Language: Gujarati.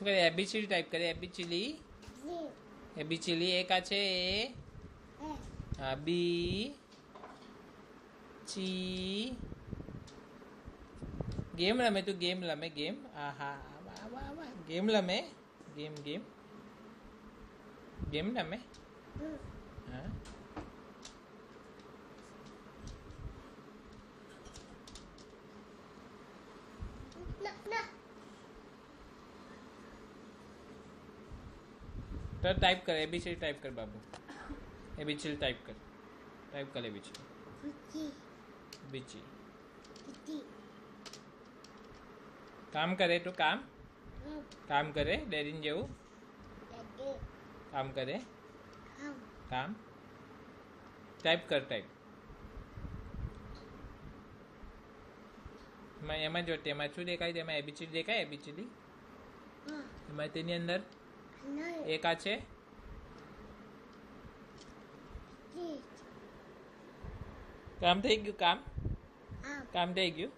કરે એબીસીડી ટાઈપ કરે એબીચીલી એબીચીલી એક આ છે એ હા બી ચી ગેમ રમે તું ગેમ રમે ગેમ આહા વાહ વાહ વાહ ગેમ રમે ગેમ ગેમ ગેમ રમે હા तो टाइप कर एबीसीडी टाइप कर बाबू एबीसीडी टाइप कर एबीसीडी बीची काम करे तो काम करे डैडी जेवू काम करे काम टाइप कर टाइप એમાં જો તેમાં શું દેખાય તેમાં એબીસીડી દેખાય એબીસીડી એમાં તેની અંદર એક આ છે કામ થઈ ગયું કામ થઈ ગયું